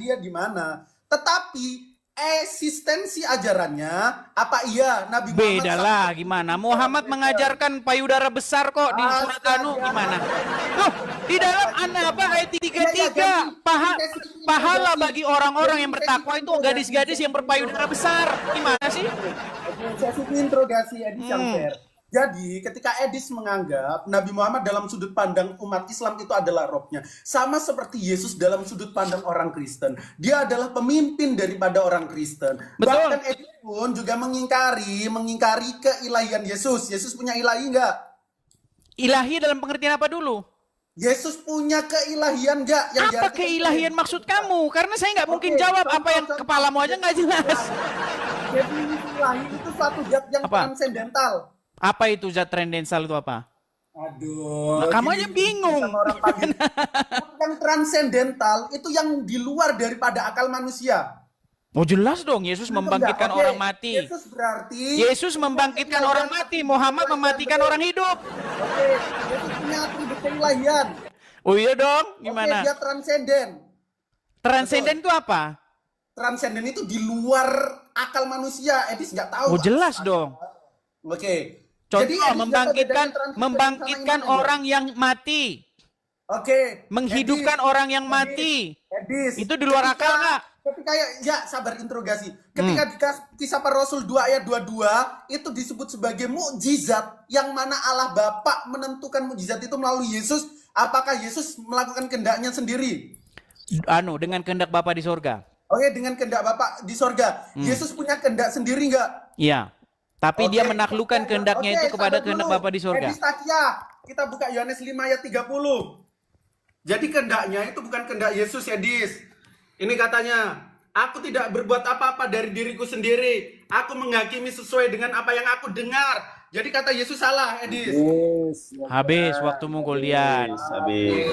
dia di mana. Tetapi eksistensi ajarannya, apa iya Nabi Muhammad Beda lah gimana? Muhammad mengajarkan payudara besar kok di surat Anu gimana? Loh, di dalam ayat 33 pahala bagi orang-orang yang bertakwa itu gadis-gadis yang berpayudara besar. Gimana sih? Sesi interogasi Edis yang fair. Jadi ketika Edis menganggap Nabi Muhammad dalam sudut pandang umat Islam itu adalah robnya, sama seperti Yesus dalam sudut pandang orang Kristen, dia adalah pemimpin daripada orang Kristen. Betul. Bahkan Edis pun juga mengingkari keilahian Yesus. Yesus punya ilahi nggak? Ilahi dalam pengertian apa dulu? Yesus punya keilahian nggak? Apa keilahian maksud kamu? Karena saya nggak mungkin jawab apa yang kepalamu aja nggak jelas. Definisi ilahi itu suatu zat yang transendental. Apa itu zat transcendental itu apa? Aduh. Nah, kamu aja bingung. Yang transendental itu yang di luar daripada akal manusia. Oh jelas dong, Yesus membangkitkan orang mati. Yesus berarti Yesus membangkitkan orang mati, Muhammad mematikan orang hidup. Oke, Yesus punya atribut keilahian. Oh iya dong, gimana? Oke, dia transenden. Transenden itu apa? Transenden itu di luar akal manusia. Edis nggak tahu. Oh jelas dong. Oke. Contoh, membangkitkan orang yang mati. Oke. Menghidupkan orang yang mati. Edis. Itu di luar akal nggak? Ketika ya sabar interogasi. Ketika di Kisah Para Rasul 2 ayat 22 itu disebut sebagai mukjizat yang mana Allah Bapa menentukan mukjizat itu melalui Yesus. Apakah Yesus melakukan kehendaknya sendiri? Dengan kehendak Bapa di sorga. Oke, dengan kehendak Bapa di sorga. Yesus punya kehendak sendiri nggak? Iya. Tapi dia menaklukkan kehendaknya itu kepada kehendak Bapa di sorga. Kita buka Yohanes 5 ayat 30. Jadi kehendaknya itu bukan kehendak Yesus, Edis. Ini katanya, aku tidak berbuat apa-apa dari diriku sendiri. Aku menghakimi sesuai dengan apa yang aku dengar. Jadi kata Yesus salah, Edis. Habis waktumu Goldian. Habis.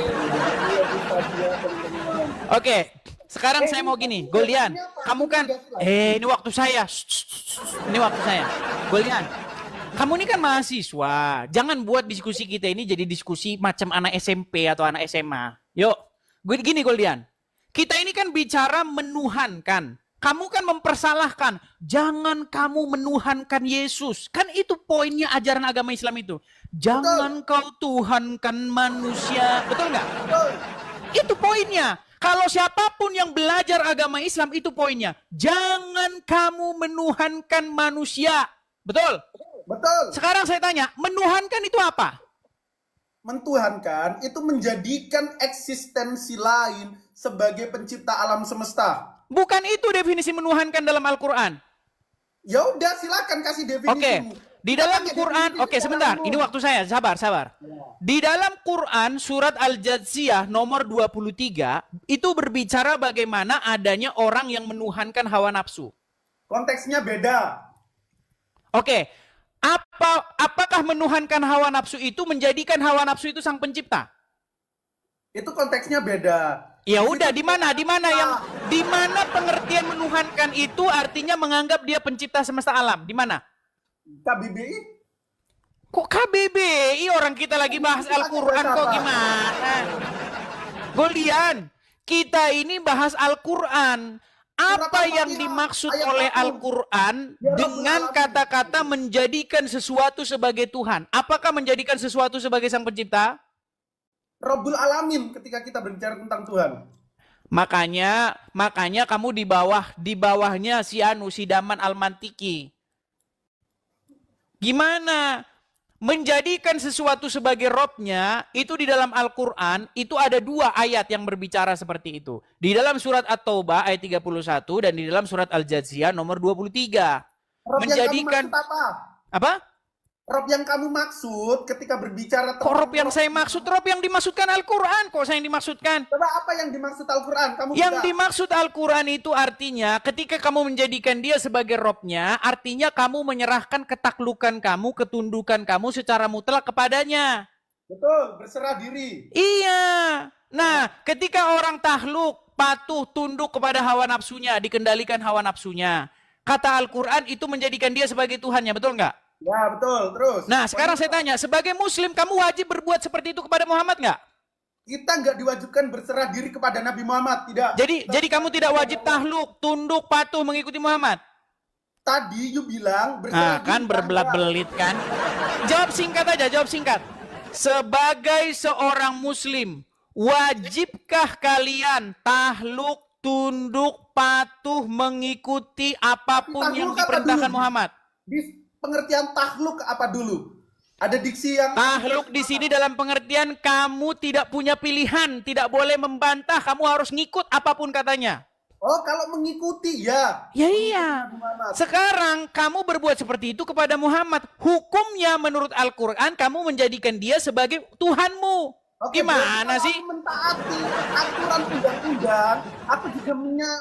Oke, sekarang saya mau gini, Goldian. Kamu kan, ini waktu saya. Ini waktu saya. Goldian, kamu ini kan mahasiswa. Jangan buat diskusi kita ini jadi diskusi macam anak SMP atau anak SMA. Yuk, gini Goldian. Kita ini kan bicara menuhankan. Kamu kan mempersalahkan. Jangan kamu menuhankan Yesus. Kan itu poinnya ajaran agama Islam itu. Jangan kau tuhankan manusia. Betul nggak? Itu poinnya. Kalau siapapun yang belajar agama Islam itu poinnya. Jangan kamu menuhankan manusia. Betul? Betul. Sekarang saya tanya, menuhankan itu apa? Mentuhankan itu menjadikan eksistensi lain sebagai pencipta alam semesta. Bukan itu definisi menuhankan dalam Al-Quran. Ya udah, silakan kasih definisi. Oke. Di dalam Quran, sebentar, ini waktu saya, sabar. Di dalam Quran surat Al-Jathiyah nomor 23 itu berbicara bagaimana adanya orang yang menuhankan hawa nafsu. Konteksnya beda. Oke. Apakah menuhankan hawa nafsu itu menjadikan hawa nafsu itu sang pencipta? Itu konteksnya beda. Ya udah, di mana pengertian menuhankan itu artinya menganggap dia pencipta semesta alam? Di mana? KBBI? Kok KBBI? Orang kita lagi bahas Al-Quran kok gimana? Goldian, kita ini bahas Al-Quran. Apa yang dimaksud oleh Al-Quran dengan kata-kata menjadikan sesuatu sebagai Tuhan? Apakah menjadikan sesuatu sebagai sang pencipta? Rabbul Alamin ketika kita berbicara tentang Tuhan. Makanya kamu di bawahnya si Daman Al-Mantiki. Gimana? Menjadikan sesuatu sebagai Robnya, itu di dalam Al-Quran, itu ada 2 ayat yang berbicara seperti itu. Di dalam surat At-Taubah ayat 31 dan di dalam surat Al-Jathiyah nomor 23. Rob menjadikan yang kamu maksud apa? Rob yang kamu maksud ketika berbicara tentang Rob yang saya maksud, Rob yang dimaksudkan Al-Quran. Kok saya yang dimaksudkan? Coba apa yang dimaksud Al-Quran? Yang dimaksud Al-Quran itu artinya ketika kamu menjadikan dia sebagai Robnya, artinya kamu menyerahkan ketaklukan kamu, ketundukan kamu secara mutlak kepadanya. Betul, berserah diri. Iya. Nah, ketika orang takluk, patuh, tunduk kepada hawa nafsunya, dikendalikan hawa nafsunya, kata Al-Quran itu menjadikan dia sebagai Tuhannya, betul nggak? Ya betul, terus. Nah sekarang saya tanya, sebagai muslim kamu wajib berbuat seperti itu kepada Muhammad nggak? Kita nggak diwajibkan berserah diri kepada Nabi Muhammad, tidak. Jadi kamu tidak wajib tahluk, tunduk, patuh mengikuti Muhammad. Tadi you bilang Nah, berserah kan diri berbelat-belit kan? Jawab singkat aja, jawab singkat. Sebagai seorang muslim, wajibkah kalian tahluk, tunduk, patuh mengikuti apapun Tahluk yang apa diperintahkan dulu? Muhammad? Di pengertian tahluk apa dulu? Ada diksi yang Tahluk di sini dalam pengertian kamu tidak punya pilihan, tidak boleh membantah, kamu harus ngikut apapun katanya. Oh, kalau mengikuti ya. Ya iya. Nabi Muhammad. Sekarang kamu berbuat seperti itu kepada Muhammad. Hukumnya menurut Al-Quran kamu menjadikan dia sebagai Tuhanmu. Oke, Gimana berarti sih? kalau aku mentaati aturan undang-undang, aku juga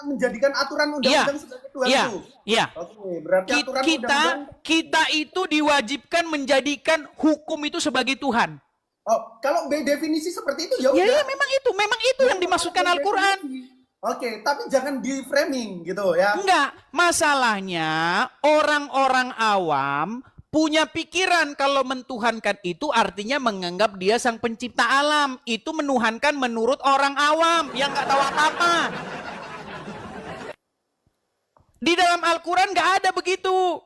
menjadikan aturan undang-undang sebagai Tuhanku. Iya. Oke, berarti aturan undang-undang. Kita itu diwajibkan menjadikan hukum itu sebagai Tuhan. Oh, kalau definisi seperti itu ya Ya, udah. iya, memang itu yang dimaksudkan Al-Quran. Oke, tapi jangan di framing gitu ya. Enggak, masalahnya orang-orang awam punya pikiran kalau mentuhankan itu artinya menganggap dia sang pencipta alam. Itu menuhankan menurut orang awam yang nggak tahu apa-apa. Di dalam Al-Quran nggak ada begitu.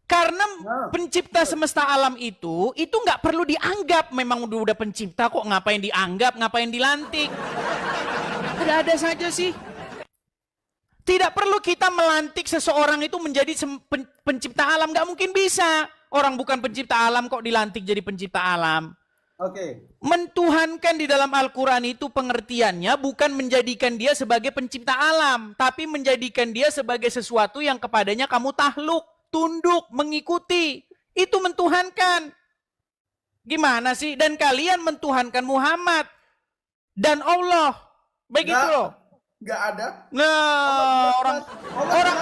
Karena pencipta semesta alam itu nggak perlu dianggap. Memang udah pencipta kok, ngapain dianggap, ngapain dilantik. Ada saja sih. Tidak perlu kita melantik seseorang itu menjadi pencipta alam. Nggak mungkin bisa. Orang bukan pencipta alam kok dilantik jadi pencipta alam. Oke. Mentuhankan di dalam Al-Quran itu pengertiannya bukan menjadikan dia sebagai pencipta alam. Tapi menjadikan dia sebagai sesuatu yang kepadanya kamu tahluk, tunduk, mengikuti. Itu mentuhankan. Gimana sih? Dan kalian mentuhankan Muhammad dan Allah. Begitu loh. Nggak ada. Nah, orang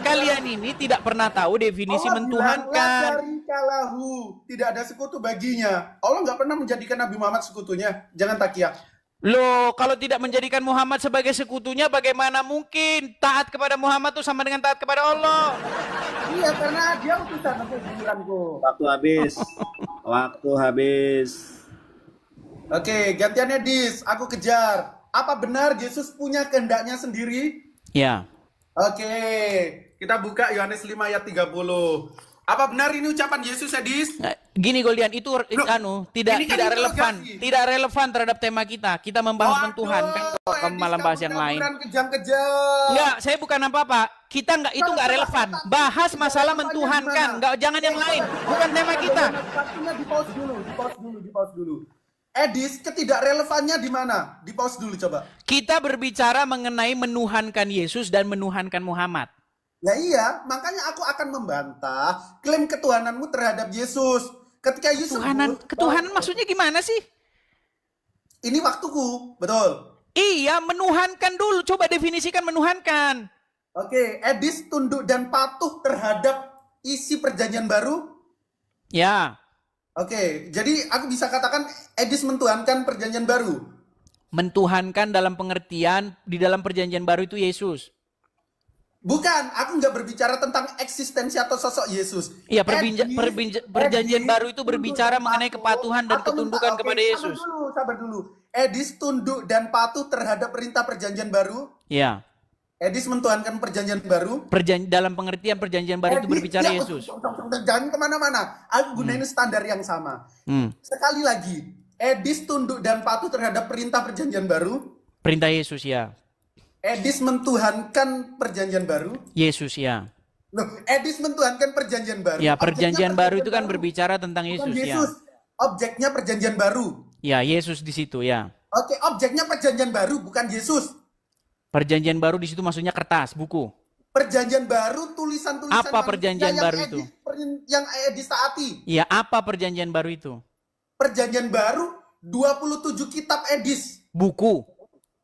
kalian ini tidak pernah tahu definisi Allah mentuhankan. Kalahu, tidak ada sekutu baginya. Allah nggak pernah menjadikan Nabi Muhammad sekutunya. Jangan takiya. Loh, kalau tidak menjadikan Muhammad sebagai sekutunya, bagaimana mungkin taat kepada Muhammad itu sama dengan taat kepada Allah? Iya, karena dia utusan untuk giliranku. Waktu habis. Waktu habis. Oke, gantiannya Dis. Aku kejar. Apa benar Yesus punya kehendaknya sendiri? Ya. Oke, kita buka Yohanes 5 ayat 30. Apa benar ini ucapan Yesus ya, Dis? Nah, gini Goldian, itu tidak ini kan relevan, interogasi. tidak relevan terhadap tema kita. Kita membahas mentuhan, kan kamu malah bahas yang lain. Kejam-kejam. Enggak, saya bukan apa-apa. Kita enggak, itu enggak relevan. Bahas masalah mentuhankan, enggak, jangan yang lain. Bukan tema kita. Waktunya di pause dulu. Edis, ketidakrelevannya di mana? Di pause dulu coba. Kita berbicara mengenai menuhankan Yesus dan menuhankan Muhammad. Ya iya, makanya aku akan membantah klaim ketuhananmu terhadap Yesus. Ketika Yesus Ketuhanan maksudnya gimana sih? Ini waktuku, betul. Iya, menuhankan dulu. Coba definisikan menuhankan. Oke, Edis tunduk dan patuh terhadap isi perjanjian baru. Ya. Oke, jadi aku bisa katakan Edis mentuhankan perjanjian baru. Mentuhankan dalam pengertian di dalam perjanjian baru itu Yesus. Bukan, aku nggak berbicara tentang eksistensi atau sosok Yesus. Iya, perjanjian baru itu berbicara mengenai kepatuhan dan ketundukan kepada Yesus. Sabar dulu. Edis tunduk dan patuh terhadap perintah perjanjian baru. Iya. Edis mentuhankan perjanjian baru. Dalam pengertian perjanjian baru itu berbicara Yesus. Jangan kemana-mana. Aku gunain standar yang sama. Sekali lagi, Edis tunduk dan patuh terhadap perintah perjanjian baru. Perintah Yesus, ya. Edis mentuhankan perjanjian baru. Yesus, ya. Loh, Edis mentuhankan perjanjian baru. Ya, perjanjian baru itu kan berbicara tentang Yesus, ya. Objeknya perjanjian baru. Ya, Yesus di situ, ya. Oke, objeknya perjanjian baru, bukan Yesus. Perjanjian baru di situ maksudnya kertas, buku. Perjanjian baru, tulisan-tulisan. Apa perjanjian baru itu? Yang Edis taati. Ya, apa perjanjian baru itu? Perjanjian baru 27 kitab Edis. Buku.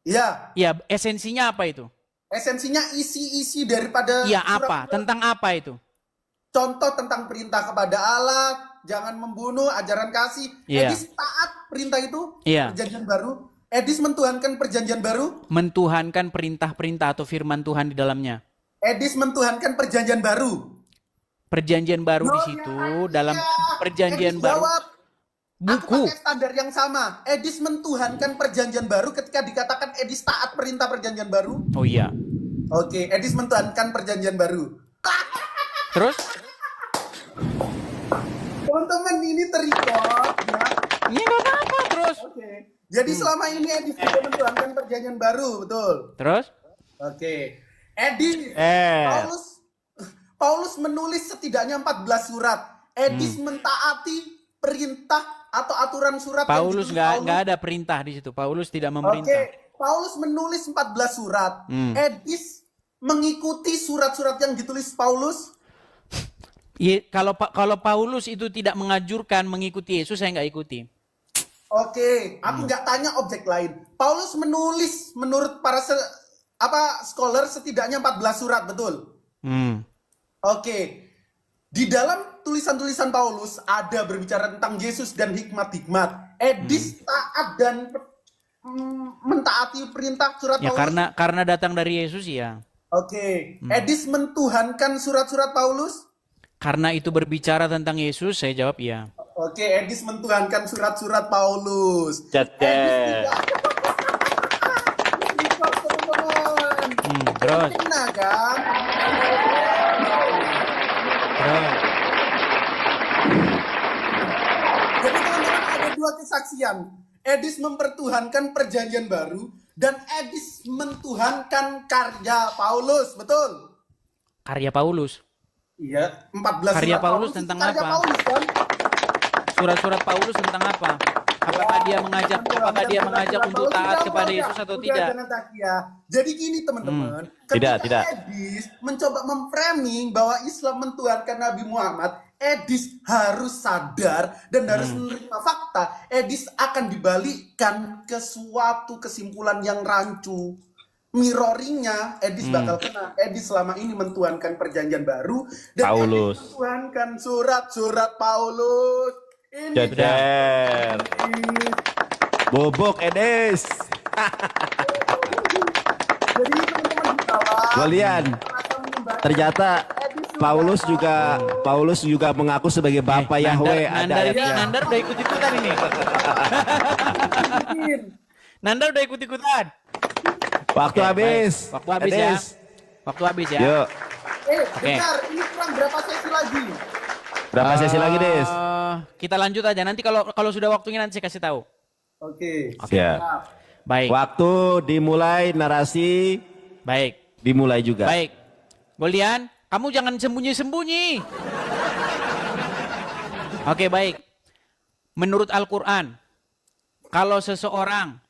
Ya. Ya, esensinya apa itu? Esensinya isi-isi daripada. Ya, apa? Tentang apa itu? Contoh tentang perintah kepada Allah, jangan membunuh, ajaran kasih. Ya. Edis taat perintah itu. Ya. Perjanjian baru. Edis mentuhankan perjanjian baru. Mentuhankan perintah-perintah atau firman Tuhan di dalamnya. Edis mentuhankan perjanjian baru. Perjanjian baru di situ dalam perjanjian Edis baru. jawab. Buku. pakai standar yang sama. Edis mentuhankan perjanjian baru ketika dikatakan Edis taat perintah perjanjian baru. Oh iya. Oke, Edis mentuhankan perjanjian baru. Terus? Teman-teman, ini terrecord ya. Iya nggak apa-apa terus. Oke. Jadi selama ini Edis juga mentuhankan perjanjian baru, betul? Terus? Oke. Edis, Paulus menulis setidaknya 14 surat. Edis mentaati perintah atau aturan surat yang Paulus ditulis nggak ada perintah di situ. Paulus tidak Oke, memerintah. Paulus menulis 14 surat. Edis mengikuti surat-surat yang ditulis Paulus. Iya, kalau Paulus itu tidak mengajurkan mengikuti Yesus, saya nggak ikuti. Oke, aku nggak tanya objek lain. Paulus menulis menurut para scholar setidaknya 14 surat, betul? Oke. Di dalam tulisan-tulisan Paulus ada berbicara tentang Yesus dan hikmat-hikmat. Edis taat dan mentaati perintah surat Ya Paulus. karena datang dari Yesus ya. Oke. Edis mentuhankan surat-surat Paulus. Karena itu berbicara tentang Yesus, saya jawab ya. Oke, Edis mentuhankan surat-surat Paulus. Cetek. Terus. Kena kan? Terus. Jadi teman-teman ada dua kesaksian. Edis mempertuhankan perjanjian baru dan Edis mentuhankan karya Paulus, betul? Karya Paulus. Iya, 14 Karya surat Paulus tentang karya apa? Paulus, kan? Surat-surat Paulus tentang apa? Apakah dia mengajak untuk taat kepada Yesus atau tidak? Jadi gini teman-teman, Tidak. Edis mencoba memframing bahwa Islam mentuhankan Nabi Muhammad, Edis harus sadar dan harus menerima fakta. Edis akan dibalikkan ke suatu kesimpulan yang rancu. Mirroringnya, Edis bakal kena. Edis selama ini mentuhankan perjanjian baru dan Paulus. Edis mentuhankan surat-surat Paulus. Ini Cetek. Bobok Edis. jadi teman-teman di bawah, Golian. Ternyata Paulus juga mengaku sebagai Bapak Yahweh. Ada ayatnya. Nandar udah ikut-ikutan ini. Nandar udah ikut-ikutan. Waktu habis. Waktu habis ya. Edis. Waktu habis ya. Yuk. bentar, ini kurang berapa sesi lagi? Berapa sesi lagi, Des? Kita lanjut aja. Nanti kalau sudah waktunya nanti saya kasih tahu. Oke. Ya. Baik. Waktu dimulai, narasi Baik. dimulai juga. Baik. Golian, kamu jangan sembunyi-sembunyi. Oke, baik. Menurut Al-Quran, kalau seseorang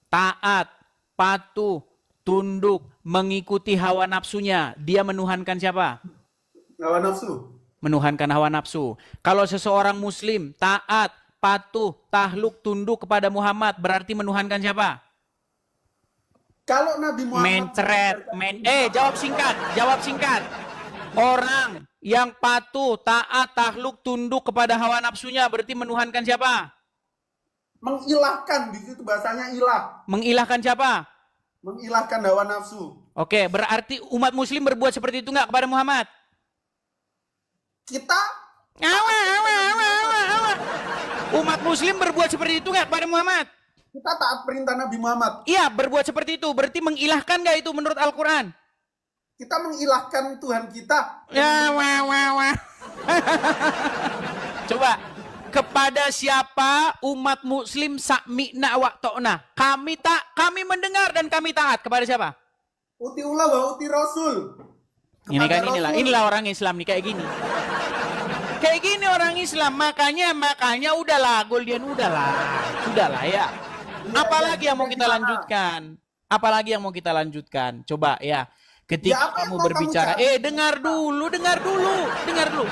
taat, patuh, tunduk, mengikuti hawa nafsunya, dia menuhankan siapa? Hawa nafsu. Menuhankan hawa nafsu. Kalau seseorang muslim, taat, patuh, tahluk, tunduk kepada Muhammad, berarti menuhankan siapa? Kalau Nabi Muhammad Jawab singkat. Orang yang patuh, taat, tahluk, tunduk kepada hawa nafsunya, berarti menuhankan siapa? mengilahkan, di situ bahasanya ilah. Mengilahkan siapa? Mengilahkan hawa nafsu. Oke, berarti umat muslim berbuat seperti itu nggak kepada Muhammad? Kita Umat muslim berbuat seperti itu nggak kepada Muhammad? kita taat perintah Nabi Muhammad. Iya, berbuat seperti itu. Berarti mengilahkan nggak itu menurut Al-Quran? Kita mengilahkan Tuhan kita. Coba, kepada siapa umat muslim sakmi'na wa ta'na? Kami mendengar dan kami taat. Kepada siapa? Utiullah wa uti Rasul. Ini kan Kepada Rasul. inilah orang Islam nih kayak gini. Kayak gini orang Islam, makanya udahlah, Goldian sudahlah ya. Apalagi yang mau kita lanjutkan? Apalagi yang mau kita lanjutkan? Coba ya. Ketika apa kamu yang mau berbicara, kamu cari? dengar dulu.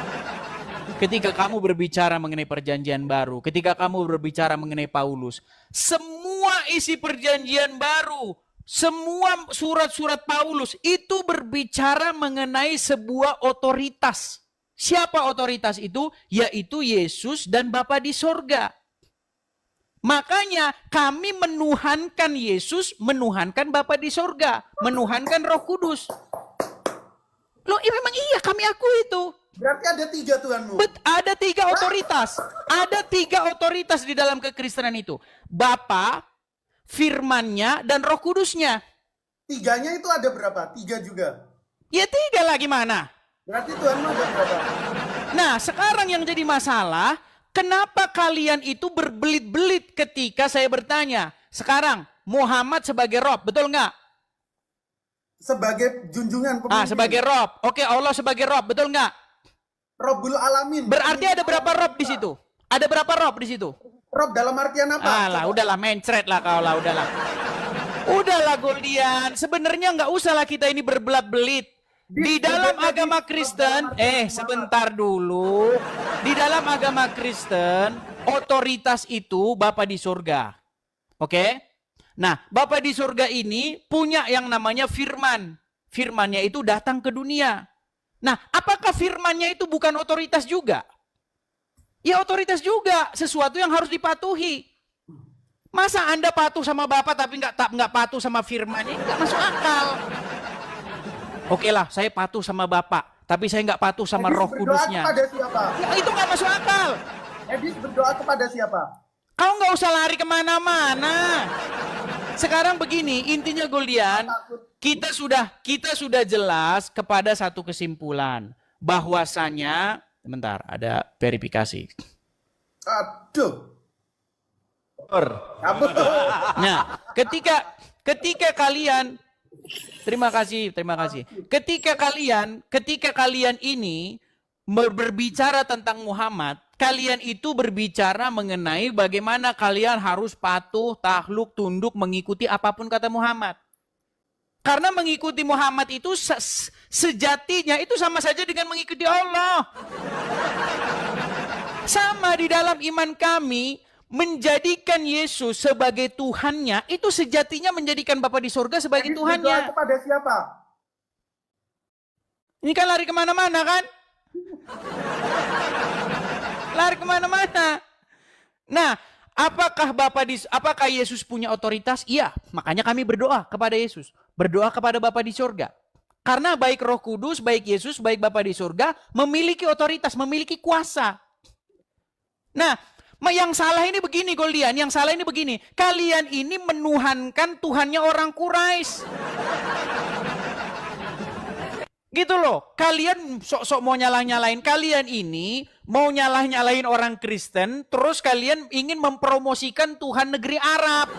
Ketika kamu berbicara mengenai perjanjian baru, ketika kamu berbicara mengenai Paulus, semua isi perjanjian baru, semua surat-surat Paulus itu berbicara mengenai sebuah otoritas. Siapa otoritas itu? Yaitu Yesus dan Bapa di sorga. Makanya kami menuhankan Yesus, menuhankan Bapa di sorga, menuhankan Roh Kudus. Loh, ya memang iya kami akui itu. Berarti ada 3 Tuhanmu. Ada 3 otoritas. Ada 3 otoritas di dalam kekristenan itu. Bapa, firmannya, dan Roh Kudusnya. 3-nya itu ada berapa? 3 juga. Ya 3 lah gimana? Berarti Tuhanmu ada berapa? Nah, sekarang yang jadi masalah, kenapa kalian itu berbelit-belit ketika saya bertanya? Sekarang, Muhammad sebagai Rob, betul nggak? Sebagai junjungan pemimpin. Sebagai Rob. Oke, Allah sebagai Rob, betul nggak? Robbul Alamin. Berarti ada berapa Rob di situ? Ada berapa Rob di situ? Rob dalam artian apa? Alah, udahlah mencret lah kau lah, udahlah. Udahlah Goldian, sebenarnya nggak usah lah kita ini berbelat-belit. Di dalam agama Kristen, sebentar dulu. Di dalam agama Kristen, otoritas itu Bapa di surga. Oke? Nah, Bapa di surga ini punya yang namanya firman. Firmannya itu datang ke dunia. Nah, apakah firmannya itu bukan otoritas juga? Ya otoritas juga, sesuatu yang harus dipatuhi. Masa Anda patuh sama Bapak tapi nggak patuh sama firman? Ini nggak masuk akal. Oke lah, saya patuh sama Bapak, tapi saya nggak patuh sama Roh Kudusnya. Kepada siapa? Ya, itu nggak masuk akal. Edis berdoa kepada siapa? Kau nggak usah lari kemana-mana. Sekarang begini, intinya Goldian, kita sudah jelas kepada satu kesimpulan bahwasanya, sebentar, ada verifikasi. Aduh. Nah, ketika kalian terima kasih. Ketika kalian ini berbicara tentang Muhammad, kalian itu berbicara mengenai bagaimana kalian harus patuh, takluk, tunduk, mengikuti apapun kata Muhammad. Karena mengikuti Muhammad itu sejatinya itu sama saja dengan mengikuti Allah. Sama di dalam iman kami, menjadikan Yesus sebagai Tuhannya, itu sejatinya menjadikan Bapa di surga sebagai Tuhannya. Berdoa kepada siapa? Ini kan lari kemana-mana kan? Lari kemana-mana. Nah, apakah Yesus punya otoritas? Iya, makanya kami berdoa kepada Yesus. Berdoa kepada Bapa di surga. Karena baik Roh Kudus, baik Yesus, baik Bapa di surga memiliki otoritas, memiliki kuasa. Nah, yang salah ini begini Goldian, yang salah ini begini. Kalian ini menuhankan Tuhannya orang Quraisy. Gitu loh. Kalian sok-sok mau nyalah-nyalain. Kalian ini mau nyalah-nyalain orang Kristen, terus kalian ingin mempromosikan Tuhan negeri Arab.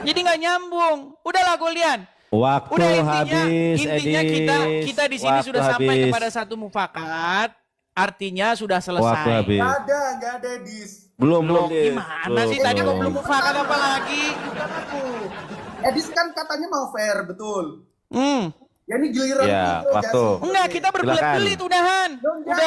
Jadi nggak nyambung. Udahlah Goldian. Waktu Udah habis, intinya Edis. kita di sini Waktu sudah sampai habis. kepada satu mufakat. Artinya sudah Waktu selesai. habis. Nggak ada Edis. Belum, Dis. Gimana sih tadi kok belum mufakat apa lagi? Bukan aku. Edis kan katanya mau fair, betul. Ya ini giliran Ya, gitu, waktu. Jasin. Enggak, kita berbelit-belit udahan.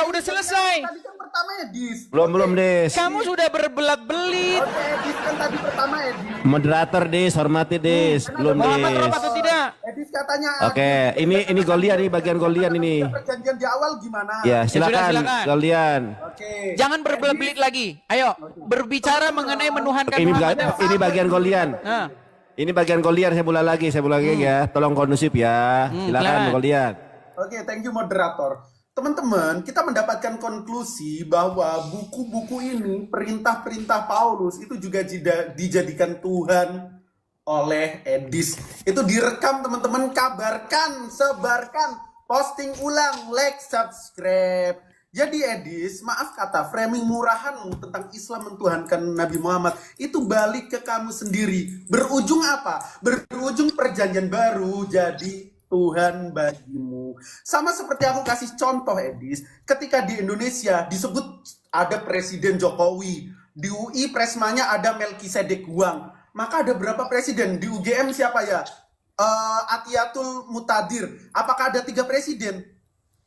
Udah selesai. Tadi kan pertama Edis. Belum, Dis. Kamu sudah berbelit-belit. Oke, Edis kan tadi pertama Edis. Moderator, Dis. Hormati, Dis. Belum, Muhammad Dis. Rob atau tidak? Edis katanya. Oke, ini Goldian nih, bagian Goldian ini. Perjanjian di awal gimana? Ya, silakan, silakan. Goldian. Oke. Jangan berbelit-belit lagi. Ayo, berbicara mengenai menuhankan Ini Muhammad. bagian Goldian. Nah, Ini bagian Goldian, saya mulai lagi ya. Tolong kondusif ya. Silakan, silakan. Goldian. Oke, thank you moderator. Teman-teman, kita mendapatkan konklusi bahwa buku-buku ini, perintah-perintah Paulus itu juga dijadikan Tuhan oleh Edis. Itu direkam teman-teman, kabarkan, sebarkan, posting ulang, like, subscribe. Jadi Edis, maaf kata, framing murahanmu tentang Islam mentuhankan Nabi Muhammad itu balik ke kamu sendiri. Berujung apa? Berujung perjanjian baru jadi Tuhan bagimu. Sama seperti aku kasih contoh Edis, ketika di Indonesia disebut ada Presiden Jokowi, di UI Presmanya ada Melkisedek Guang, maka ada berapa presiden? Di UGM siapa ya? Atiatul Mutadir. Apakah ada 3 presiden?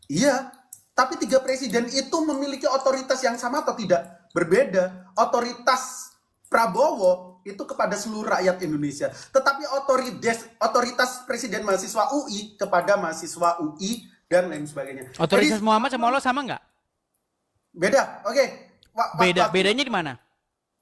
Iya. Tapi 3 presiden itu memiliki otoritas yang sama atau tidak? Berbeda. Otoritas Prabowo itu kepada seluruh rakyat Indonesia. Tetapi otoritas Presiden mahasiswa UI kepada mahasiswa UI dan lain sebagainya. otoritas Jadi, Muhammad sama Allah sama nggak? beda. Oke. Bedanya di mana?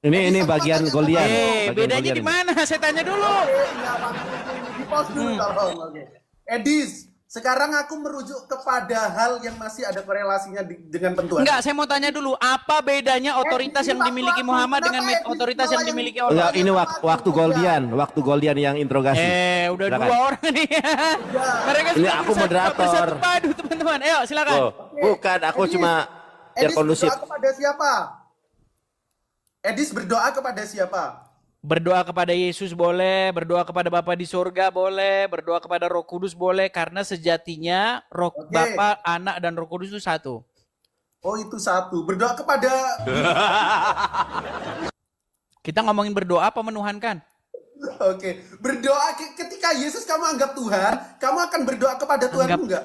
Ini bagian Goldian. Bagian Bedanya Goldian di ini. mana? Saya tanya dulu. Oke, iya, waktu ini di pause dulu tolong. Oke. Edis, Sekarang aku merujuk kepada hal yang masih ada korelasinya dengan pentuhan. Enggak, saya mau tanya dulu, apa bedanya otoritas yang dimiliki Muhammad dengan otoritas yang dimiliki Allah? Enggak, ini waktu Goldian yang interogasi. Udah Silakan. 2 orang nih. Mereka Ini sudah aku moderator. bersatu padu, teman-teman. Ayo, silakan. Oh, bukan, aku cuma biar Edis kondusif. berdoa kepada siapa? Edis berdoa kepada siapa? Berdoa kepada Yesus boleh, berdoa kepada Bapa di surga boleh, berdoa kepada Roh Kudus boleh, karena sejatinya Bapa, Anak, dan Roh Kudus itu satu. Oh, itu satu. Berdoa kepada... Kita ngomongin berdoa apa menuhankan? Oke. Berdoa ketika Yesus kamu anggap Tuhan, kamu akan berdoa kepada Tuhan enggak?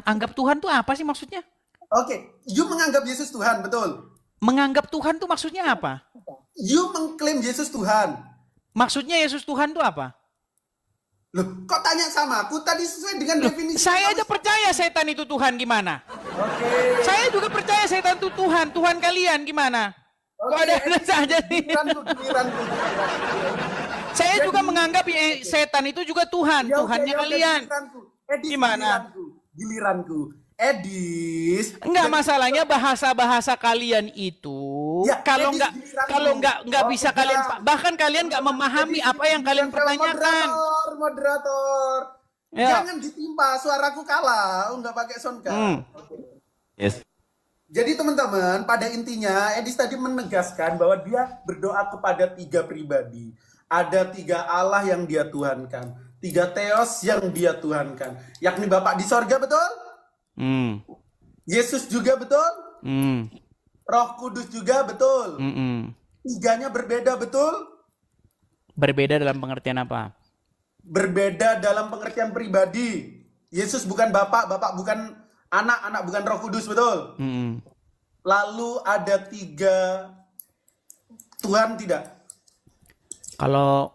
Anggap Tuhan tuh apa sih maksudnya? Oke. You menganggap Yesus Tuhan, betul? Menganggap Tuhan tuh maksudnya apa? You mengklaim Yesus Tuhan. Maksudnya Yesus Tuhan tuh apa? Loh, kok tanya sama aku? Tadi sesuai dengan definisi. Saya aja percaya setan itu Tuhan, gimana? Oke. Saya juga percaya setan itu Tuhan. Tuhan kalian gimana? Kok ada saja nih? Giliranku. Saya juga menganggap setan itu juga Tuhan. Tuhannya kalian. Edis, Gimana? Giliranku. Edis. Enggak, masalahnya bahasa-bahasa kalian itu Ya, kalau Edis, nggak bisa udah. kalian, bahkan kalian nggak memahami apa yang kalian pertanyakan. Moderator. Ya. Jangan ditimpa, suaraku kalah. Nggak pakai sound card. Yes. Jadi teman-teman, pada intinya Edis tadi menegaskan bahwa dia berdoa kepada 3 pribadi. Ada 3 Allah yang dia tuhankan. 3 Theos yang dia tuhankan. Yakni Bapak di sorga, betul? Yesus juga, betul? Roh Kudus juga, betul? 3-nya berbeda, betul? Berbeda dalam pengertian apa? Berbeda dalam pengertian pribadi. Yesus bukan Bapak, Bapak bukan Anak, Anak bukan Roh Kudus, betul? Lalu ada 3 Tuhan tidak?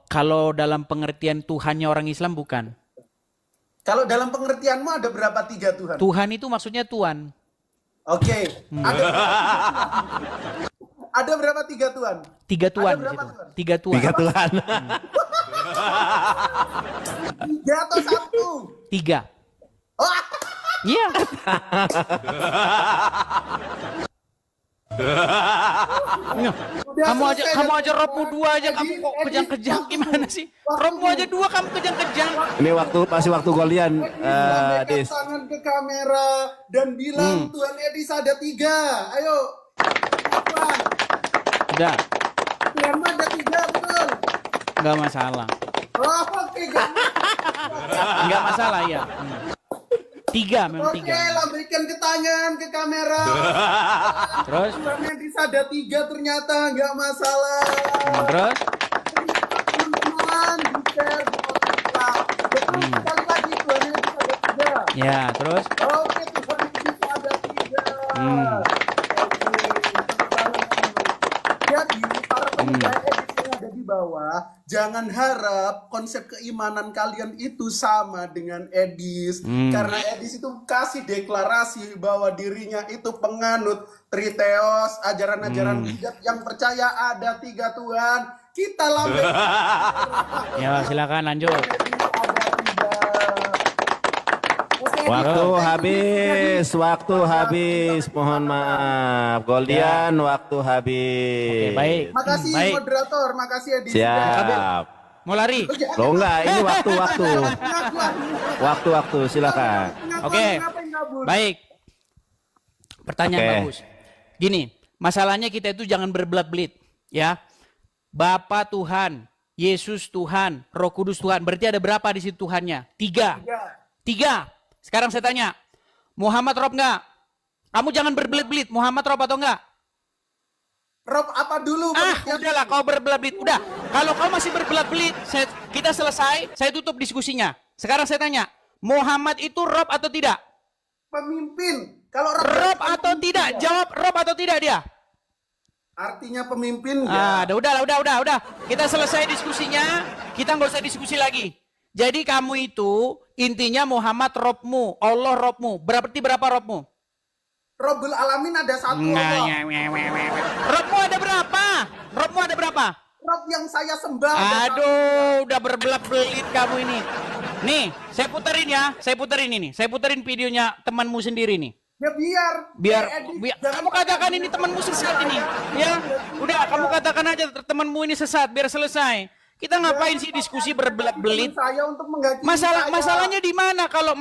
Kalau dalam pengertian Tuhannya orang Islam bukan. Kalau dalam pengertianmu ada berapa 3 Tuhan? Tuhan itu maksudnya Tuhan. Oke. Ada berapa 3 Tuhan? 3 Tuhan Ada di berapa situ. Tuhan? 3 Tuhan. 3 Tuhan. 3 atau 1? 3. Oh, Iya. Kamu aja robmu 2 aja, kamu kok kejang-kejang gimana sih? Robmu aja 2 kamu kejang-kejang. Ini masih waktu Goldian, Dis. tangan ke kamera dan bilang Tuhan Edis ada 3. Ayo. Apa? Udah, Tuhanmu ada 3, betul? nggak masalah. Oh, oke. Nggak masalah ya. 3 memang Oke, 3. lambaikan ke tangan ke kamera. Terus? Tuhan Edis ada 3 ternyata, nggak masalah. Terus? Teman-teman, di-share, di-subscribe. Betul sekali lagi, Tuhan Edis ada 3. Ya, terus? Oke, Tuhan Edis ada 3. Jadi, para pemuda Edis yang ada di bawah, jangan harap konsep keimanan kalian itu sama dengan Edis. Karena Edis itu kasih deklarasi bahwa dirinya itu penganut Triteos, ajaran-ajaran bijak yang percaya ada 3 Tuhan. Kita lambaikan. Ya, silakan lanjut. Waktu habis. Mohon maaf. Goldian, waktu habis. Oke, baik. Makasih Baik. moderator, makasih Edis. Siap. Mau lari? Lo enggak, ini waktu, silakan. Oke. Baik. Pertanyaan Oke. bagus. Gini, masalahnya kita itu jangan berbelat-belit, ya. Bapa Tuhan, Yesus Tuhan, Roh Kudus Tuhan. Berarti ada berapa di situ Tuhannya? 3. 3. Sekarang saya tanya, Muhammad Rob enggak? Kamu jangan berbelit-belit, Muhammad Rob atau enggak? Rob apa dulu? Udahlah, kau berbelat-belit. Udah, kalau kau masih berbelat-belit, kita selesai, saya tutup diskusinya. Sekarang saya tanya, Muhammad itu Rob atau tidak? Pemimpin. Kalau Rob atau tidak? Jawab Rob atau tidak dia? Artinya pemimpin ya. Udah. Kita selesai diskusinya, kita nggak usah diskusi lagi. Jadi kamu itu intinya Muhammad Robmu, Allah Robmu. Berarti berapa Robmu? Robbul Alamin ada 1. Robmu ada berapa? Robmu ada berapa? Rob yang saya sembah. Aduh, udah berbelat-belit kamu ini. Nih, saya puterin ini. Saya puterin videonya temanmu sendiri nih. Ya Biar kamu katakan ini temanmu sesat ini. Ya, udah kamu katakan aja temanmu ini sesat biar selesai. Kita ngapain sih diskusi berbelit-belit? Saya untuk menghakimi saya. Masalahnya di mana? Kalau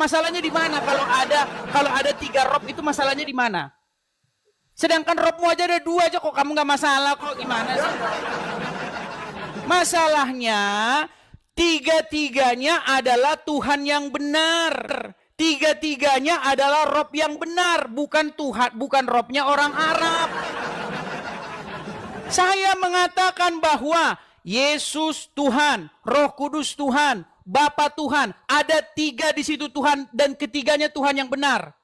ada 3 rob itu masalahnya di mana? Sedangkan robmu aja ada 2 aja kok kamu nggak masalah kok, gimana sih? Masalahnya 3-tiganya adalah Tuhan yang benar. 3-tiganya adalah rob yang benar, bukan Tuhan, bukan robnya orang Arab. Saya mengatakan bahwa Yesus Tuhan, Roh Kudus Tuhan, Bapa Tuhan, ada 3 di situ Tuhan dan ketiganya Tuhan yang benar.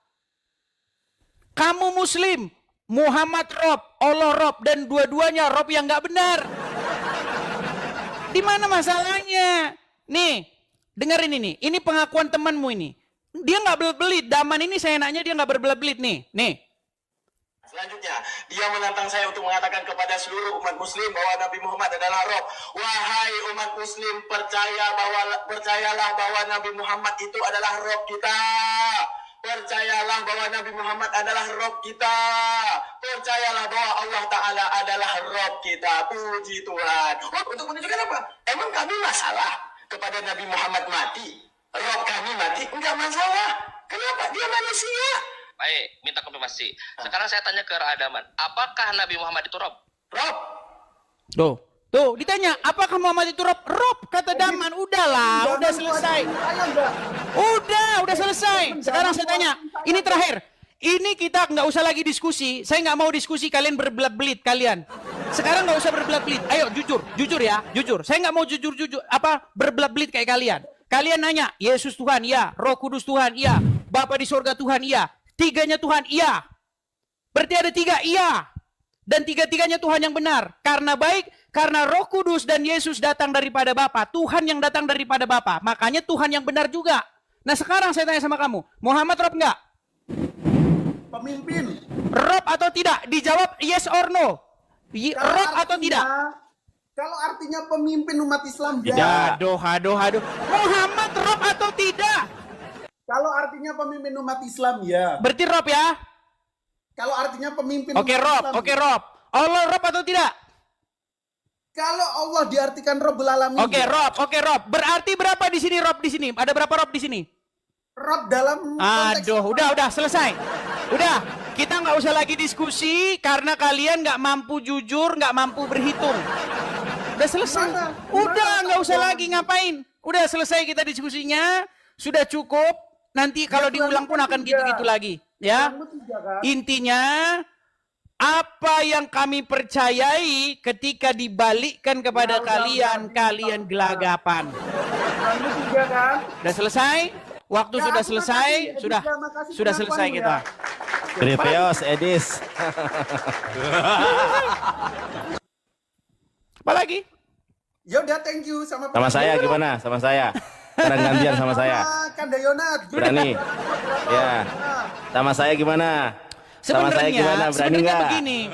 Kamu Muslim, Muhammad Rob, Allah Rob, dan dua-duanya Rob yang nggak benar. Di mana masalahnya? Nih, dengerin ini pengakuan temanmu ini. Dia nggak berbelit, Daman ini saya nanya dia nggak berbelit nih. Selanjutnya, dia menantang saya untuk mengatakan kepada seluruh umat muslim bahwa Nabi Muhammad adalah Rob. Wahai umat muslim, percayalah bahwa Nabi Muhammad itu adalah Rob kita. Percayalah bahwa Nabi Muhammad adalah Rob kita. Percayalah bahwa Allah Ta'ala adalah Rob kita. Puji Tuhan. Untuk menunjukkan apa? Emang kami masalah kepada Nabi Muhammad mati? Rob kami mati? Enggak masalah. Kenapa? Dia manusia. Baik, minta konfirmasi. Sekarang saya tanya ke Radaman, apakah Nabi Muhammad itu Rob? Rob. Tuh, ditanya, apakah Muhammad itu Rob? Rob, kata Daman. Udahlah, udah selesai. Udah selesai. Sekarang saya tanya, ini terakhir. Ini kita nggak usah lagi diskusi. Saya nggak mau diskusi kalian berbelit-belit kalian. Sekarang nggak usah berbelit-belit. Ayo jujur ya, jujur. Saya nggak mau jujur berbelit-belit kayak kalian. Kalian nanya, Yesus Tuhan, iya. Roh Kudus Tuhan, iya. Bapa di surga Tuhan, iya. 3-nya Tuhan, iya. Berarti ada 3, iya. Dan 3-tiganya Tuhan yang benar. Karena baik, karena Roh Kudus dan Yesus datang daripada Bapa. Tuhan yang datang daripada Bapa. Makanya Tuhan yang benar juga. Nah sekarang saya tanya sama kamu, Muhammad Rob enggak? Pemimpin. Rob atau tidak? Dijawab yes or no. Rob atau tidak? Kalau artinya pemimpin umat Islam, ya. Aduh. Muhammad Rob atau tidak? Kalau artinya pemimpin umat Islam, ya. Berarti Rob ya? Kalau artinya pemimpin umat Islam. Oke, Rob. Allah Rob atau tidak? Kalau Allah diartikan Rabbul Alamin. Oke, Rob. Berarti berapa di sini Rob di sini? Ada berapa Rob di sini? Rob dalam konteks. Aduh, udah selesai. Udah, kita nggak usah lagi diskusi karena kalian nggak mampu jujur, nggak mampu berhitung. Udah selesai. Udah, nggak usah lagi ngapain. Udah selesai kita diskusinya. Sudah cukup. Nanti kalau diulang pun akan gitu-gitu lagi. Ya. Intinya, apa yang kami percayai ketika dibalikkan kepada kalian gelagapan. Sudah selesai? Waktu sudah selesai? Sudah selesai kita. Trivios, Edis. Apa lagi? Ya udah, thank you sama saya gimana? Sama saya. Sekarang gantian sama saya. Kandayonat. Berani. Ya. Sama saya gimana? Sebenarnya begini.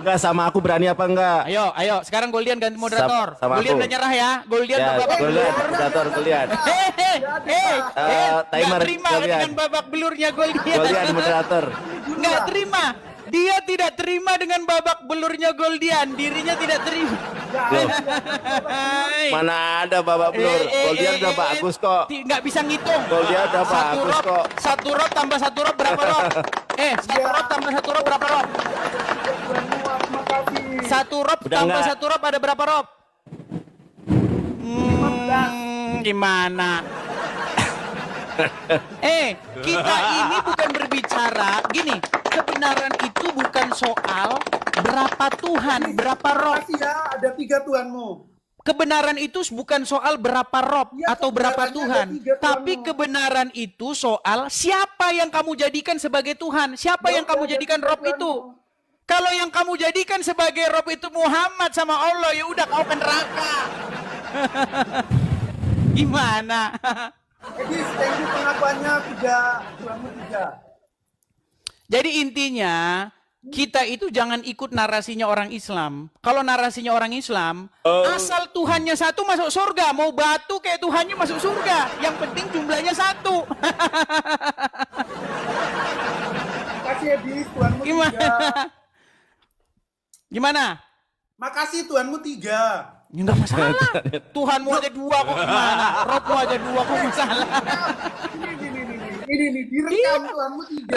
Enggak, sama aku berani apa enggak? Ayo, sekarang Goldian ganti moderator. Sama Goldian aku. udah nyerah ya. Goldian Ya, babak belur. moderator Goldian. Timer terima Goldian. dengan babak belurnya Goldian. Goldian moderator. Nggak terima. Dia tidak terima dengan babak belurnya Goldian. Dirinya tidak terima. Mana ada babak belur? Goldian udah bagus kok. Nggak bisa ngitung. Goldian udah bagus kok. 1 rob tambah 1 rob berapa rob? 1 rob tambah 1 rob berapa rob? 1 rob tambah 1 rob ada berapa rob? Gimana? Kita ini bukan berbicara gini. Kebenaran itu bukan soal berapa Tuhan, berapa rob. Ya, ada 3 Tuhanmu. Kebenaran itu bukan soal berapa rob Ya, atau berapa Tuhan, Tuhanmu. tapi kebenaran itu soal siapa yang kamu jadikan sebagai Tuhan, siapa yang kamu jadikan rob itu. Kalau yang kamu jadikan sebagai rob itu Muhammad sama Allah, ya udah kau ke neraka. Gimana? Edis, thank you pengakuannya 3, Tuhanmu 3. Jadi intinya kita itu jangan ikut narasinya orang Islam. Kalau narasinya orang Islam, asal Tuhannya satu masuk surga. Mau batu kayak Tuhannya masuk surga. Yang penting jumlahnya satu. Makasih Edis, Tuhanmu Gimana? 3. Gimana? Makasih Tuhanmu 3. Ya enggak masalah. Tuhanmu aja 2 kok gimana? Robmu aja 2 kok masalah. Ini nih, direkam Tuhanmu 3.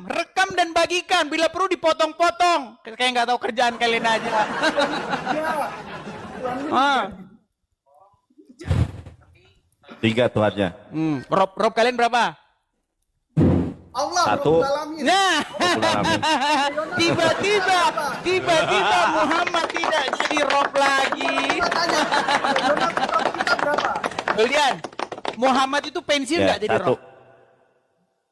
Rekam dan bagikan. Bila perlu dipotong-potong. Kayak nggak tahu kerjaan kalian aja. Ya. Tuhanmu 3 Tuhannya. Rob kalian berapa? Allah, 1. Rabbul Alamin. Nah, Alamin. tiba-tiba Muhammad tidak jadi Rob lagi. Tanya, Donald kita berapa? Julian, Muhammad itu pensiun nggak jadi 1. Rob?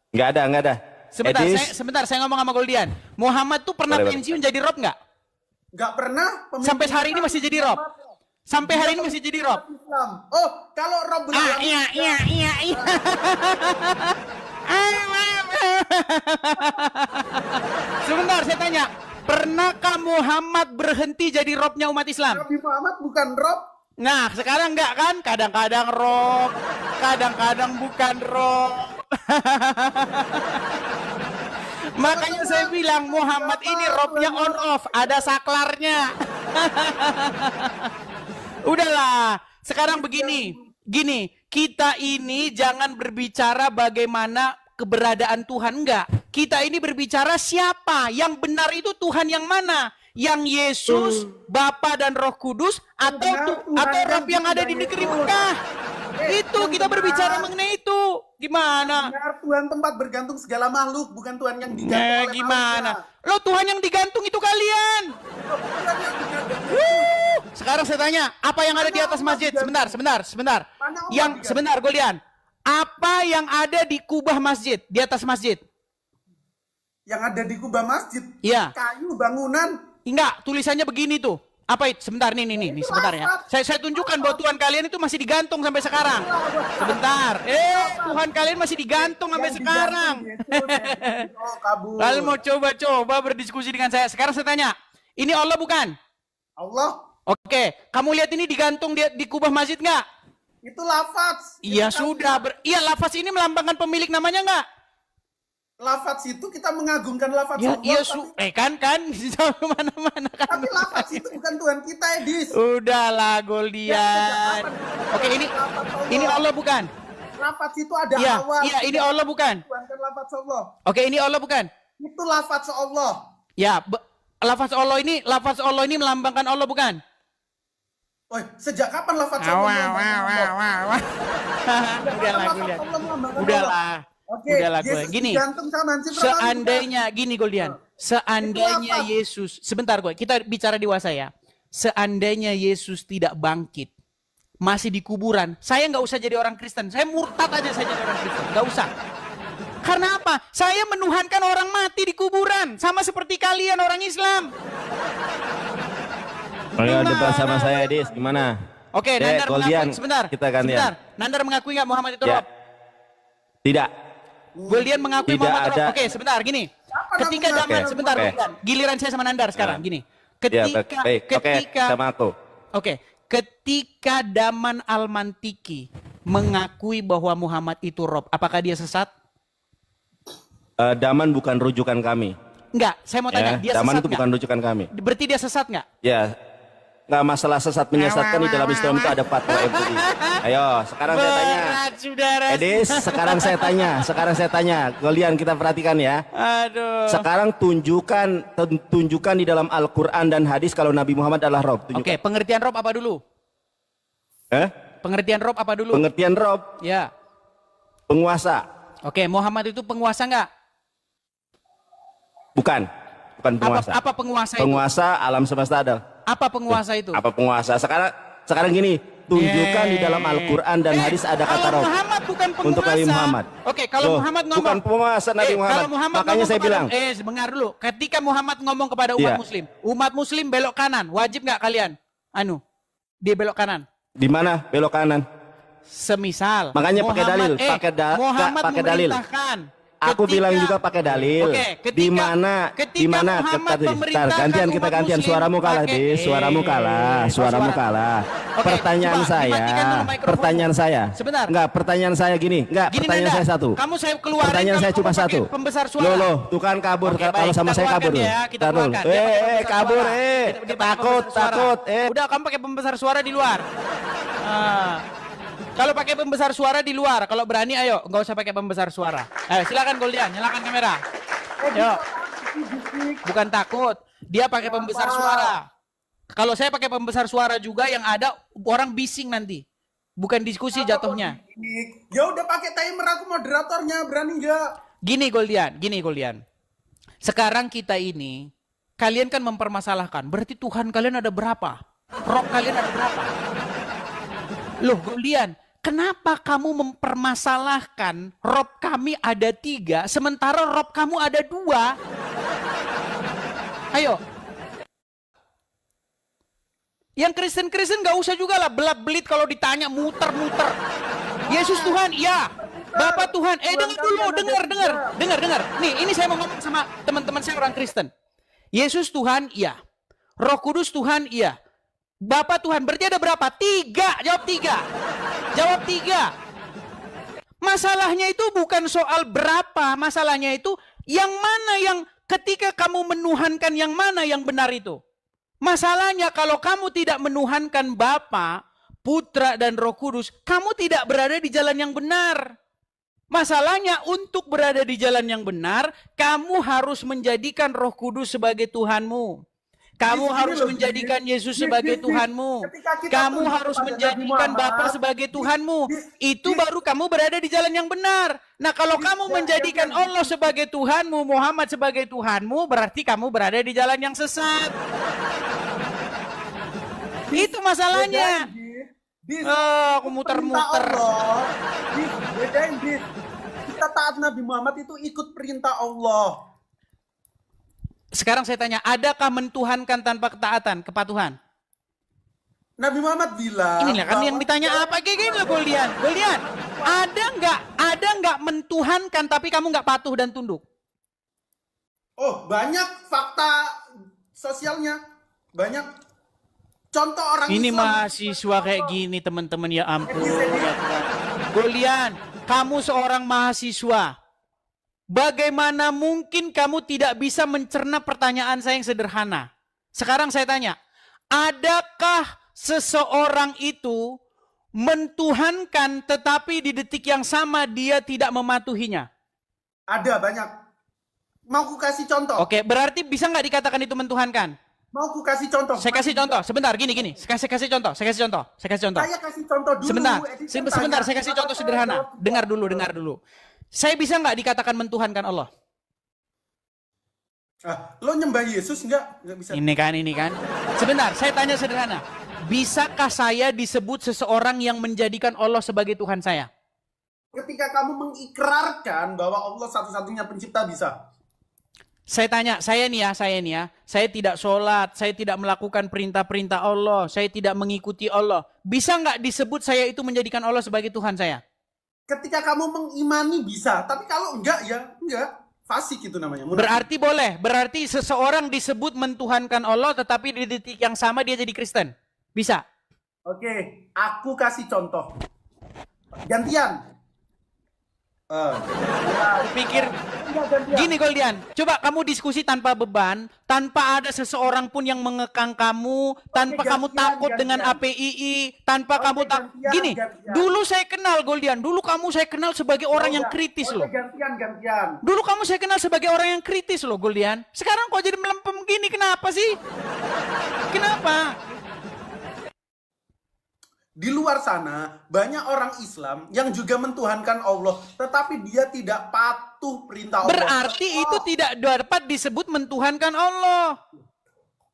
Nggak ada. Sebentar, saya ngomong sama Goldian. Muhammad tuh pernah Boleh. pensiun jadi Rob nggak? Nggak pernah. Sampai hari ini masih jadi Rob. Sampai hari ini masih jadi Rob. Islam. Oh, kalau Rabbul Alamin. Iya. Sebentar, saya tanya. Pernahkah Muhammad berhenti jadi Robnya umat Islam? Nabi Muhammad bukan Rob. Nah, sekarang enggak kan? Kadang-kadang Rob, kadang-kadang bukan Rob. Makanya saya bilang Muhammad ini Robnya on off, ada saklarnya. Udahlah, sekarang begini, kita ini jangan berbicara bagaimana keberadaan Tuhan, enggak. Kita ini berbicara siapa yang benar itu Tuhan yang mana? Yang Yesus, Bapa dan Roh Kudus atau Rob yang ada di negeri Mekah. Itu kita berbicara mengenai itu. Gimana? Benar Tuhan tempat bergantung segala makhluk, bukan Tuhan yang digantung oleh Gimana? manusia. Lo Tuhan yang digantung itu kalian. Tuhan yang digantung. Sekarang saya tanya, apa yang ada di atas masjid? Sebentar. Mana Allah Yang digantung? sebentar, Golian. Apa yang ada di kubah masjid, di atas masjid? Yang ada di kubah masjid. Iya. Kayu bangunan. Enggak, tulisannya begini tuh. Apa itu? Sebentar, nih, sebentar ya. Saya tunjukkan bahwa Tuhan kalian itu masih digantung sampai sekarang. Sebentar. Tuhan kalian masih digantung sampai Yang sekarang. digantung Yesus. Oh, kabur. Kalian mau coba berdiskusi dengan saya. Sekarang saya tanya, ini Allah bukan? Allah, Oke, kamu lihat ini digantung di kubah masjid nggak? itu lafaz. Iya Itu sudah. Iya, lafaz ini melambangkan pemilik namanya nggak? lafaz itu kita mengagungkan lafaz Ya, Allah. iya Tapi, kan mana-mana kan. tapi lafaz itu bukan Tuhan kita, Edis. Udahlah, Goldian. Oke, ini Allah bukan? Lafaz itu ada Iya, awal. iya, ini Allah bukan? Tuhan kan lafaz Allah. Oke, ini Allah bukan? Itu lafaz Allah. Ya, lafaz Allah ini melambangkan Allah bukan? Woi, sejak kapan lafaz Allah? Udahlah, Goldian. Udahlah. Oke, Udahlah, Yesus gini. digantung sama Hansip Ramadhan. Seandainya gini Goldian, seandainya Yesus, sebentar gue, kita bicara dewasa ya. Seandainya Yesus tidak bangkit, masih di kuburan, saya nggak usah jadi orang Kristen, saya murtad aja saya jadi orang Kristen, nggak usah. Karena apa? Saya menuhankan orang mati di kuburan, sama seperti kalian orang Islam. Ayo debat sama saya, Dis. Gimana? Oke, Dek, Nandar Goldian, mengakui, sebentar, kita gantian. sebentar. Nandar mengakui nggak Muhammad itu Ya. Rob? Tidak. Goldian mengakui Tidak Muhammad Rob. ada. Oke, sebentar, gini. Ketika namanya? zaman, Oke, sebentar, oke. Goldian. Giliran saya sama Nandar sekarang, Nah. gini. Ya, Ketika, baik. Oke, sama aku. Oke, ketika Daman Al-Mantiki mengakui bahwa Muhammad itu Rob, apakah dia sesat? Daman bukan rujukan kami. Enggak, saya mau tanya, dia Daman sesat itu nggak? bukan rujukan kami. Berarti dia sesat nggak? Ya, nggak masalah sesat menyesatkan di dalam Islam itu ada fatwa MUI. Ayo, sekarang saya tanya. Berat, saudara. Edis, sekarang saya tanya. Kalian kita perhatikan ya. Aduh. Sekarang tunjukkan di dalam Al-Quran dan hadis kalau Nabi Muhammad adalah Rob. Oke, Tunjukkan. pengertian Rob apa dulu? Pengertian Rob, Ya. penguasa. Oke, Muhammad itu penguasa nggak? Bukan penguasa. Apa penguasa itu? Penguasa alam semesta ada. Apa penguasa itu? Apa penguasa? Sekarang gini, tunjukkan di dalam Al-Quran dan hadis ada kata Kalau Rob. Muhammad bukan penguasa. Untuk Nabi Muhammad. Oke, kalau Loh, Muhammad ngomong. bukan penguasa Nabi Muhammad. Kalau Muhammad Makanya ngomong saya kepada- bilang. Dengar dulu. Ketika Muhammad ngomong kepada umat Iya. umat muslim belok kanan. Wajib nggak kalian? Dia belok kanan. Di mana belok kanan? Semisal. Makanya pakai dalil, Muhammad pakai dalil. memerintahkan Aku bilang juga pakai dalil. Oke, Di mana Muhammad memerintahkan gantian kita umat gantian muslim suaramu kalah, pakai- Bis. Suaramu kalah, suaramu suara. kalah. Oke, Pertanyaan coba saya, dimatikan dulu mikrofonmu. pertanyaan saya. Sebentar. Enggak, pertanyaan saya gini. Enggak, Gini, pertanyaan Nanda, saya satu. kamu saya keluarin Pertanyaan kalau saya cuma kamu pakai satu. pembesar suara. Loh, tuh kan kabur. Oke, Kalau baik, sama kita saya kabur. keluarkan ya, kita Tar dulu. keluarkan. Dia pakai pembesar Kabur, suara. Dia pakai takut, pembesar suara. takut, Udah, kamu pakai pembesar suara di luar. Kalau pakai pembesar suara di luar, kalau berani ayo, nggak usah pakai pembesar suara. Ayo, silakan Goldian, nyalakan kamera. Ayo. Bukan takut, dia pakai pembesar suara. Kalau saya pakai pembesar suara juga yang ada orang bising nanti. Bukan diskusi jatuhnya. Ya udah pakai timer, aku moderatornya, berani nggak? Gini Goldian. Sekarang kita ini, kalian kan mempermasalahkan. Berarti Tuhan kalian ada berapa? Roh kalian ada berapa? Loh Goldian, kenapa kamu mempermasalahkan roh kami ada 3, sementara roh kamu ada 2? Ayo. Yang Kristen-Kristen gak usah juga lah belak-belit kalau ditanya muter-muter. Yesus Tuhan, iya. Bapak Tuhan, dengar dulu, dengar. Nih, ini saya mau ngomong sama teman-teman saya orang Kristen. Yesus Tuhan, iya. Roh Kudus Tuhan, iya. Bapak Tuhan, berarti ada berapa? 3, jawab 3. Jawab 3. Masalahnya itu bukan soal berapa, masalahnya itu yang mana yang ketika kamu menuhankan yang mana yang benar itu. Masalahnya kalau kamu tidak menuhankan Bapa, Putra dan Roh Kudus, kamu tidak berada di jalan yang benar. Masalahnya untuk berada di jalan yang benar, kamu harus menjadikan Roh Kudus sebagai Tuhanmu. Kamu harus menjadikan Yesus sebagai Tuhanmu. Kamu harus menjadikan Bapa sebagai Tuhanmu. Itu baru kamu berada di jalan yang benar. Nah, kalau kamu menjadikan Allah sebagai Tuhanmu, Muhammad sebagai Tuhanmu, berarti kamu berada di jalan yang sesat. Itu masalahnya. Aku muter-muter. Bedain, Bis. Kita taat Nabi Muhammad itu ikut perintah Allah. Sekarang saya tanya, adakah mentuhankan tanpa ketaatan, kepatuhan? Nabi Muhammad bilang. Inilah kan yang ditanya apa kayak gini loh Goldian. Ada nggak mentuhankan tapi kamu nggak patuh dan tunduk? Oh, banyak fakta sosialnya. Banyak contoh orang Ini Islam. mahasiswa kayak gini teman-teman, ya ampun. Ya Tuhan. Goldian, kamu seorang mahasiswa. Bagaimana mungkin kamu tidak bisa mencerna pertanyaan saya yang sederhana? Sekarang saya tanya, adakah seseorang itu mentuhankan tetapi di detik yang sama dia tidak mematuhinya? Ada banyak. Mau ku kasih contoh? Oke, berarti bisa nggak dikatakan itu mentuhankan? Mau ku kasih contoh? Saya kasih contoh, sebentar, gini. Saya kasih contoh. Saya kasih contoh dulu. Sebentar, saya kasih contoh sederhana. Dengar dulu. Saya bisa nggak dikatakan mentuhankan Allah? Lo nyembah Yesus nggak bisa. Ini kan. Sebentar, saya tanya sederhana. Bisakah saya disebut seseorang yang menjadikan Allah sebagai Tuhan saya? Ketika kamu mengikrarkan bahwa Allah satu-satunya pencipta, bisa. Saya tanya, saya nih ya, saya tidak sholat, saya tidak melakukan perintah-perintah Allah, saya tidak mengikuti Allah. Bisa nggak disebut saya itu menjadikan Allah sebagai Tuhan saya? Ketika kamu mengimani bisa, tapi kalau enggak ya enggak. Fasik itu namanya. Berarti boleh, berarti seseorang disebut mentuhankan Allah tetapi di detik yang sama dia jadi Kristen. Bisa? Oke, aku kasih contoh. Gantian. Pikir gini Goldian, coba kamu diskusi tanpa beban, tanpa ada seseorang pun yang mengekang kamu, tanpa kamu takut dengan APII, tanpa kamu gini. Dulu saya kenal Goldian, dulu kamu saya kenal sebagai orang yang kritis loh. Gantian. Dulu kamu saya kenal sebagai orang yang kritis loh Goldian. Sekarang kok jadi melempem gini, kenapa sih? Kenapa? Di luar sana banyak orang Islam yang juga mentuhankan Allah, tetapi dia tidak patuh perintah Allah. Berarti itu tidak dapat disebut mentuhankan Allah.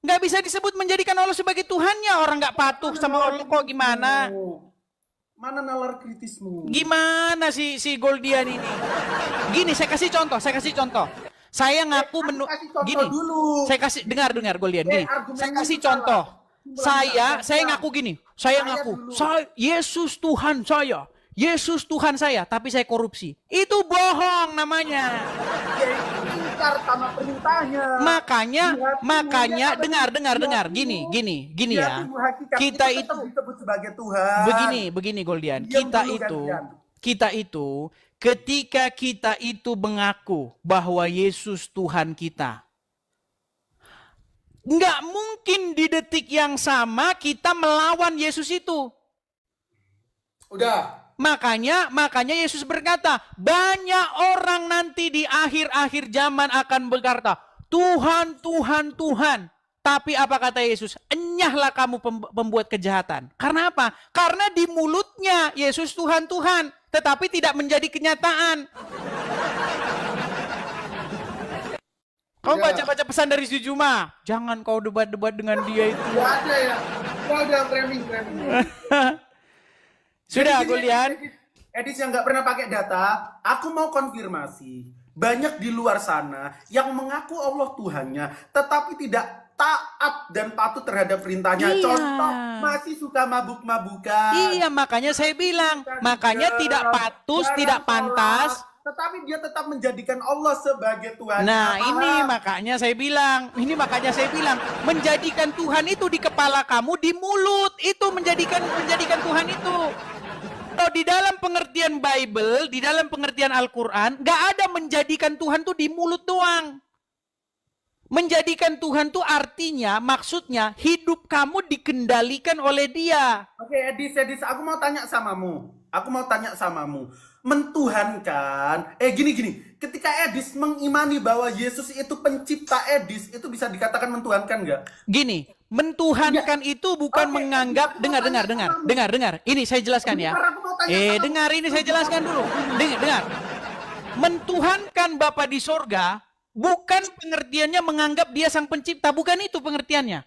Nggak bisa disebut menjadikan Allah sebagai Tuhannya. Orang nggak patuh sama Allah kok gimana? Mana nalar kritismu? Gimana si Goldian ini? Gini, saya kasih contoh. Saya ngaku gini. Dulu. Saya kasih dengar Goldian gini. Saya kasih contoh. Saya ngaku gini. Saya ngaku, Yesus Tuhan saya. Yesus Tuhan saya, tapi saya korupsi. Itu bohong namanya. Ya, itu ingkar sama perintahnya. Makanya dengar. Gini Dia ya. tubuh hakikat, Kita tetap itu disebut sebagai Tuhan. begini Goldian. Diam dulu, Kita itu ketika kita itu mengaku bahwa Yesus Tuhan kita, nggak mungkin di detik yang sama kita melawan Yesus itu. Udah. Makanya Yesus berkata, banyak orang nanti di akhir-akhir zaman akan berkata, Tuhan, Tuhan, Tuhan. Tapi apa kata Yesus? Enyahlah kamu pembuat kejahatan. Karena apa? Karena di mulutnya Yesus Tuhan, Tuhan. Tetapi tidak menjadi kenyataan. Kau baca-baca pesan dari si Juma. Jangan kau debat-debat dengan dia itu. Gak ada ya. Gak ada framing. Sudah, Jadi, Goldian. Edis yang nggak pernah pakai data, aku mau konfirmasi. Banyak di luar sana yang mengaku Allah Tuhannya, tetapi tidak taat dan patuh terhadap perintahnya. Iya. Contoh, masih suka mabuk-mabukan. Iya, makanya saya bilang. Makanya tidak patus, tidak pantas. Tetapi dia tetap menjadikan Allah sebagai Tuhan. Nah, ini makanya saya bilang. Menjadikan Tuhan itu di kepala kamu, di mulut. Itu menjadikan Tuhan itu. Kalau di dalam pengertian Bible, di dalam pengertian Al-Quran, gak ada menjadikan Tuhan tuh di mulut doang. Menjadikan Tuhan tuh artinya, maksudnya hidup kamu dikendalikan oleh Dia. Oke, Edis, aku mau tanya samamu. Mentuhankan, gini. Ketika Edis mengimani bahwa Yesus itu pencipta Edis, itu bisa dikatakan mentuhankan nggak? Gini, mentuhankan itu bukan menganggap, dengar. Ini saya jelaskan ya. Dengar, ini saya jelaskan dulu. Dengar. Mentuhankan Bapa di sorga, bukan pengertiannya menganggap dia sang pencipta, bukan itu pengertiannya.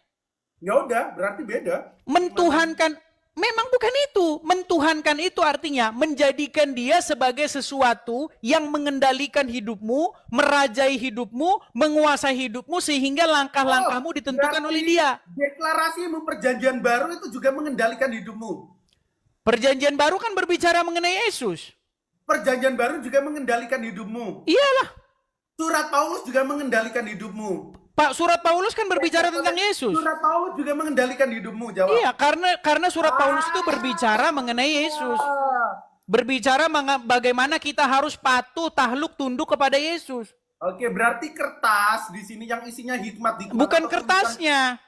Ya udah, berarti beda. Mentuhankan, memang bukan itu. Mentuhankan itu artinya menjadikan dia sebagai sesuatu yang mengendalikan hidupmu, merajai hidupmu, menguasai hidupmu sehingga langkah-langkahmu ditentukan oleh dia. Deklarasimu perjanjian baru itu juga mengendalikan hidupmu. Perjanjian baru kan berbicara mengenai Yesus. Perjanjian baru juga mengendalikan hidupmu. Iyalah. Surat Paulus juga mengendalikan hidupmu. Pak, surat Paulus kan berbicara tentang Yesus. Surat Paulus juga mengendalikan hidupmu, jawab. Iya, karena surat Paulus itu berbicara mengenai Yesus. Berbicara bagaimana kita harus patuh, takluk, tunduk kepada Yesus. Oke, berarti kertas di sini yang isinya hikmat. Bukan kertasnya.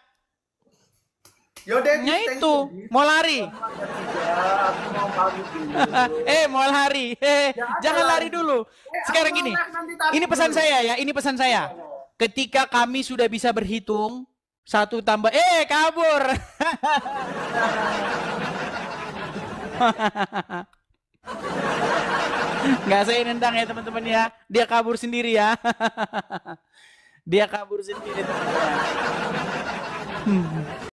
Yaudah, Nya itu, mau lari. Mau lari. Jangan lari dulu. Sekarang gini. Ini pesan saya ya, ini pesan saya. Ketika kami sudah bisa berhitung, 1 tambah, kabur. Nggak saya nendang ya teman-teman ya. Dia kabur sendiri ya. Dia kabur sendiri teman-teman.